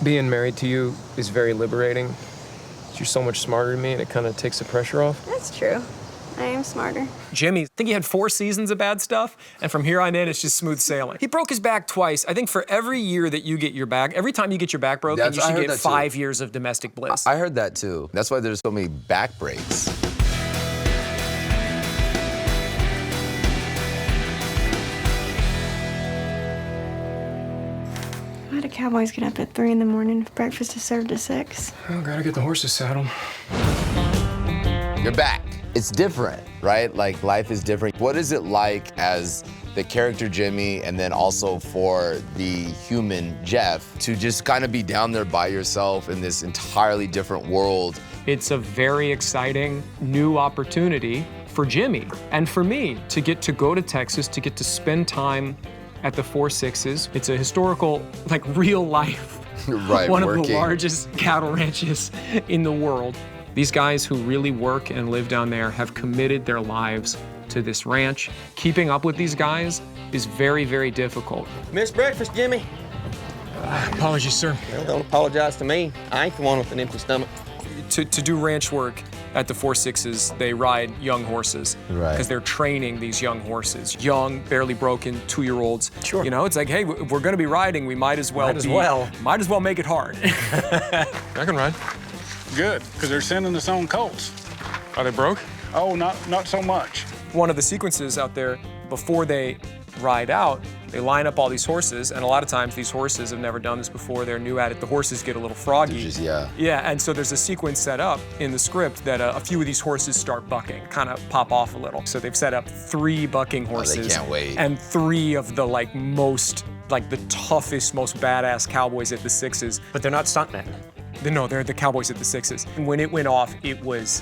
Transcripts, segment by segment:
Being married to you is very liberating. You're so much smarter than me, and it kind of takes the pressure off. That's true. I am smarter. Jimmy, I think he had 4 seasons of bad stuff, and from here on in, it's just smooth sailing. He broke his back twice. I think for every year that you get your back, every time you get your back broken, you should get 5 years of domestic bliss. I heard that too. That's why there's so many back breaks. Why do Cowboys get up at 3 in the morning if breakfast is served at 6? Oh, gotta get the horses saddled. You're back. It's different, right? Like, life is different. What is it like as the character Jimmy, and then also for the human Jeff, to just kind of be down there by yourself in this entirely different world? It's a very exciting new opportunity for Jimmy and for me to get to go to Texas, to get to spend time at the 4 Sixes. It's a historical, like, real life, right, one of the largest cattle ranches in the world. These guys who really work and live down there have committed their lives to this ranch. Keeping up with these guys is very, very difficult. Missed breakfast, Jimmy. Apologies, sir. Well, don't apologize to me. I ain't the one with an empty stomach. To do ranch work at the 4 Sixes, they ride young horses. Right. Because they're training these young horses. Young, barely broken, 2-year-olds. Sure. You know, it's like, hey, we're gonna be riding, we might as well Might as well make it hard. I can ride. Good, because they're sending us on colts. Are they broke? Oh, not so much. One of the sequences out there, before they ride out, they line up all these horses, and a lot of times these horses have never done this before, they're new at it, the horses get a little froggy. Yeah, and so there's a sequence set up in the script that a few of these horses start bucking, kind of pop off a little. So they've set up 3 bucking horses. They can't wait. And 3 of the the toughest, most badass cowboys at the Sixes. But they're not stuntmen. No, they're the Cowboys at the Sixes. When it went off, it was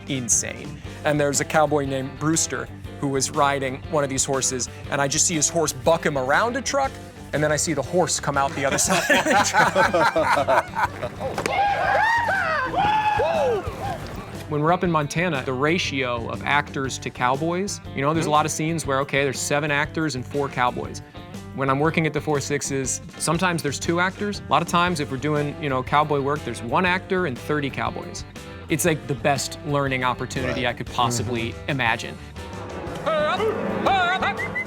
insane. And there's a cowboy named Brewster who was riding one of these horses, and I just see his horse buck him around a truck, and then I see the horse come out the other side of the truck. When we're up in Montana, the ratio of actors to cowboys, you know, there's a lot of scenes where, okay, there's 7 actors and 4 cowboys. When I'm working at the 4 Sixes, sometimes there's 2 actors. A lot of times, if we're doing, you know, cowboy work, there's 1 actor and 30 cowboys. It's like the best learning opportunity I could possibly imagine.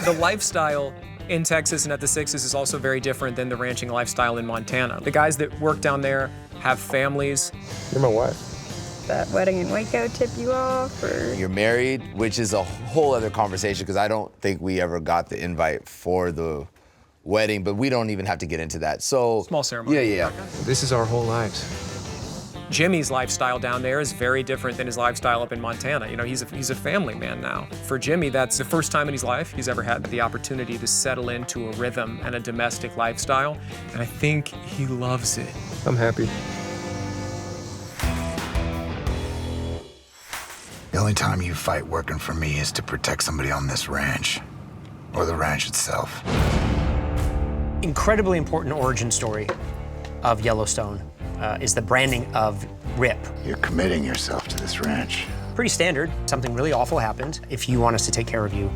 The lifestyle in Texas and at the Sixes is also very different than the ranching lifestyle in Montana. The guys that work down there have families. You're my wife. That wedding in Waco tip you off, or? You're married, which is a whole other conversation, because I don't think we ever got the invite for the wedding, but we don't even have to get into that. So small ceremony. Yeah. This is our whole lives. Jimmy's lifestyle down there is very different than his lifestyle up in Montana. You know, he's a family man now. For Jimmy, that's the first time in his life he's ever had the opportunity to settle into a rhythm and a domestic lifestyle, and I think he loves it. I'm happy. The only time you fight working for me is to protect somebody on this ranch, or the ranch itself. Incredibly important origin story of Yellowstone is the branding of Rip. You're committing yourself to this ranch. Pretty standard. Something really awful happened. If you want us to take care of you,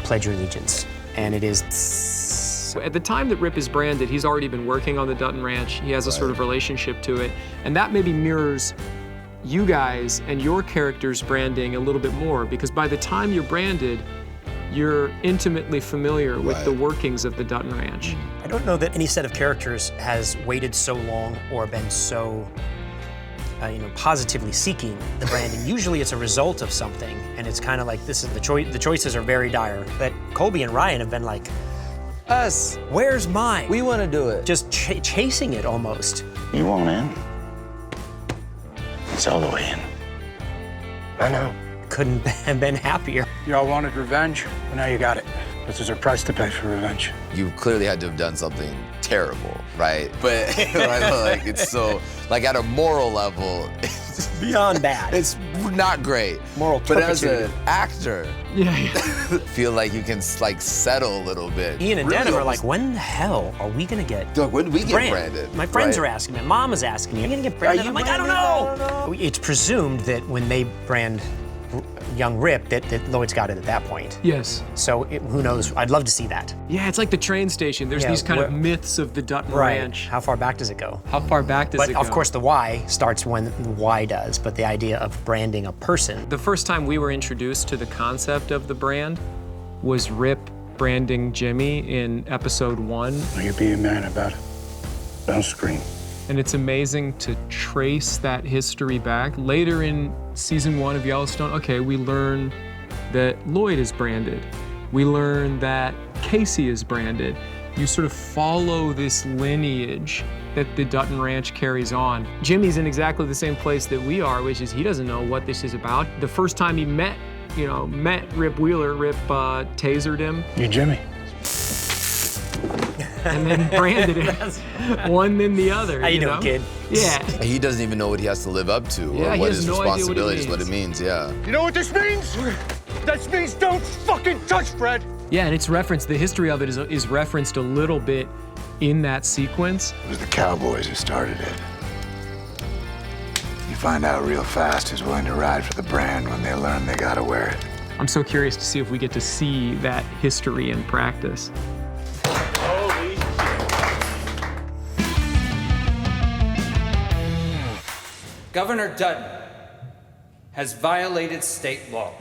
pledge your allegiance. And it is... At the time that Rip is branded, he's already been working on the Dutton Ranch. He has a sort of relationship to it. And that maybe mirrors you guys and your characters' branding a little bit more, because by the time you're branded, you're intimately familiar with the workings of the Dutton Ranch. I don't know that any set of characters has waited so long or been so, positively seeking the branding. Usually it's a result of something, and it's kind of like this is the choices are very dire. But Colby and Ryan have been like, Us. where's mine? We want to do it. Just chasing it almost. You want in? It's all the way in. I know. Couldn't have been happier. Y'all wanted revenge, but now you got it. This is a price to pay for revenge. You clearly had to have done something terrible, right? But like it's so, like at a moral level, Beyond bad. it's not great. Moral But as turpitude. an actor, feel like you can like settle a little bit. Ian and Really Denim are almost- like, when the hell are we gonna get Doug, when do we get branded? My friends right? are asking me. Mom is asking me, are you gonna get branded? I'm like, I don't know. It's presumed that when they brand young Rip that Lloyd's got it at that point. Yes. So who knows? I'd love to see that. Yeah, it's like the train station. There's Yeah, these kind of myths of the Dutton Ranch. How far back does it go? How far back does it go? But of course the why starts when the why does, but the idea of branding a person. The first time we were introduced to the concept of the brand was Rip branding Jimmy in episode 1. You be a man about it. Don't scream. And it's amazing to trace that history back. Later in season 1 of Yellowstone, okay, we learn that Lloyd is branded. We learn that Casey is branded. You sort of follow this lineage that the Dutton Ranch carries on. Jimmy's in exactly the same place that we are, which is he doesn't know what this is about. The first time he met Rip Wheeler, Rip tasered him. You Jimmy. And then branded him, one then the other. How you doing, kid? Yeah. He doesn't even know what he has to live up to Yeah, or he what has his no idea what it responsibilities, what it means. means, yeah. You know what this means? This means don't fucking touch Fred. Yeah, and it's referenced, the history of it is referenced a little bit in that sequence. It was the Cowboys who started it. You find out real fast who's willing to ride for the brand when they learn they gotta wear it. I'm so curious to see if we get to see that history in practice. Governor Dutton has violated state law.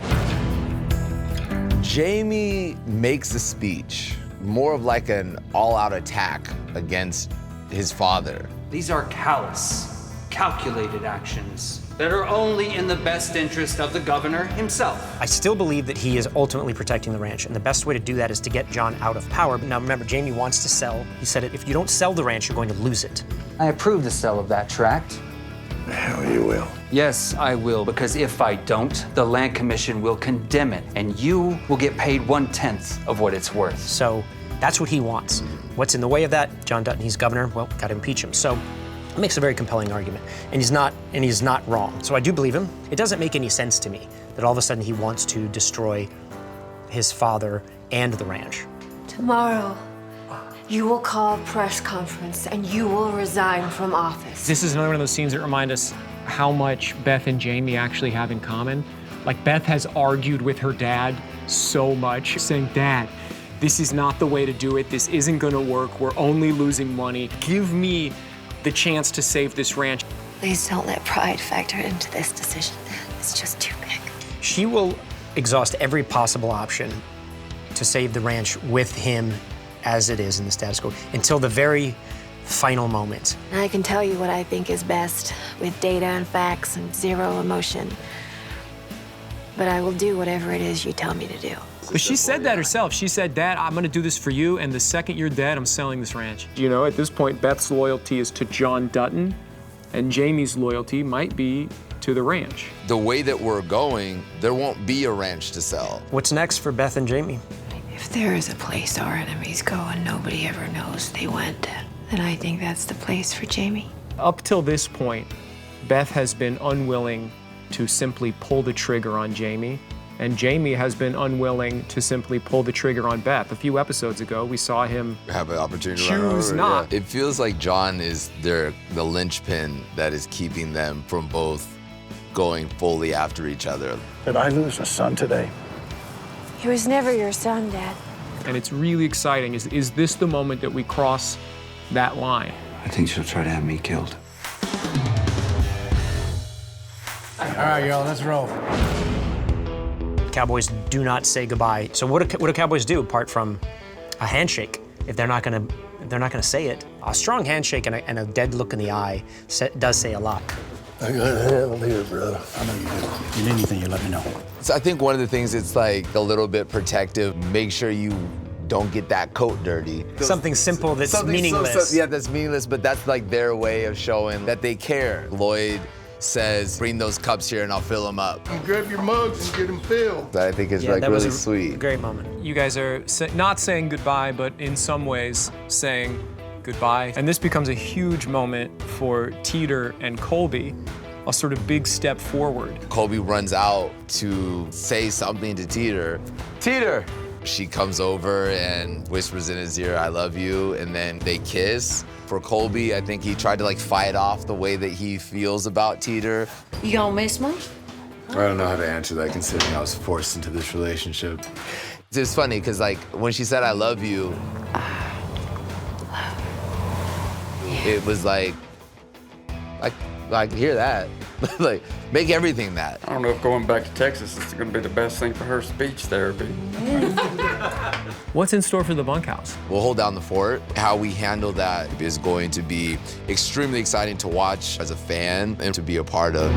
Jamie makes a speech, more of like an all-out attack against his father. These are callous, calculated actions that are only in the best interest of the governor himself. I still believe that he is ultimately protecting the ranch, and the best way to do that is to get John out of power. Now remember, Jamie wants to sell. He said if you don't sell the ranch, you're going to lose it. I approve the sale of that tract. The hell you will. Yes, I will, because if I don't, the Land Commission will condemn it, and you will get paid 1/10 of what it's worth. So that's what he wants. What's in the way of that? John Dutton, he's governor. Well, got to impeach him. So it makes a very compelling argument, and he's not wrong. So I do believe him. It doesn't make any sense to me that all of a sudden he wants to destroy his father and the ranch. Tomorrow, you will call a press conference and you will resign from office. This is another one of those scenes that remind us how much Beth and Jamie actually have in common. Like Beth has argued with her dad so much, saying, Dad, this is not the way to do it. This isn't gonna work. We're only losing money. Give me the chance to save this ranch. Please don't let pride factor into this decision. It's just too big. She will exhaust every possible option to save the ranch with him as it is in the status quo until the very final moment. I can tell you what I think is best with data and facts and zero emotion. But I will do whatever it is you tell me to do. But she said that herself. She said, Dad, I'm gonna do this for you, and the second you're dead, I'm selling this ranch. You know, at this point, Beth's loyalty is to John Dutton, and Jamie's loyalty might be to the ranch. The way that we're going, there won't be a ranch to sell. What's next for Beth and Jamie? If there is a place our enemies go and nobody ever knows they went, then I think that's the place for Jamie. Up till this point, Beth has been unwilling to simply pull the trigger on Jamie, and Jamie has been unwilling to simply pull the trigger on Beth. A few episodes ago, we saw him Have an opportunity to run choose over, not. yeah. It feels like John is the linchpin that is keeping them from both going fully after each other. Did I lose a son today? He was never your son, Dad. And it's really exciting. Is this the moment that we cross that line? I think she'll try to have me killed. All right, y'all, let's roll. Cowboys do not say goodbye. So what do Cowboys do apart from a handshake if they're not gonna say it? A strong handshake and a dead look in the eye does say a lot. I got a hell here, brother. I know you do. If you need anything, you let me know. So I think one of the things it's like a little bit protective. Make sure you don't get that coat dirty. Something simple that's meaningless. Yeah, that's meaningless, but that's like their way of showing that they care. Lloyd says, bring those cups here and I'll fill them up. Grab your mugs and get them filled. That I think is Yeah, like that really was a sweet. great moment. You guys are not saying goodbye, but in some ways saying goodbye. And this becomes a huge moment for Teeter and Colby, a sort of big step forward. Colby runs out to say something to Teeter. Teeter! She comes over and whispers in his ear, I love you, and then they kiss. For Colby, I think he tried to like fight off the way that he feels about Teeter. You gonna miss me? I don't know how to answer that considering I was forced into this relationship. It's funny because like when she said I love you, it was like I can hear that. Like, make everything that. I don't know if going back to Texas is going to be the best thing for her speech therapy. What's in store for the Bunkhouse? We'll hold down the fort. How we handle that is going to be extremely exciting to watch as a fan and to be a part of.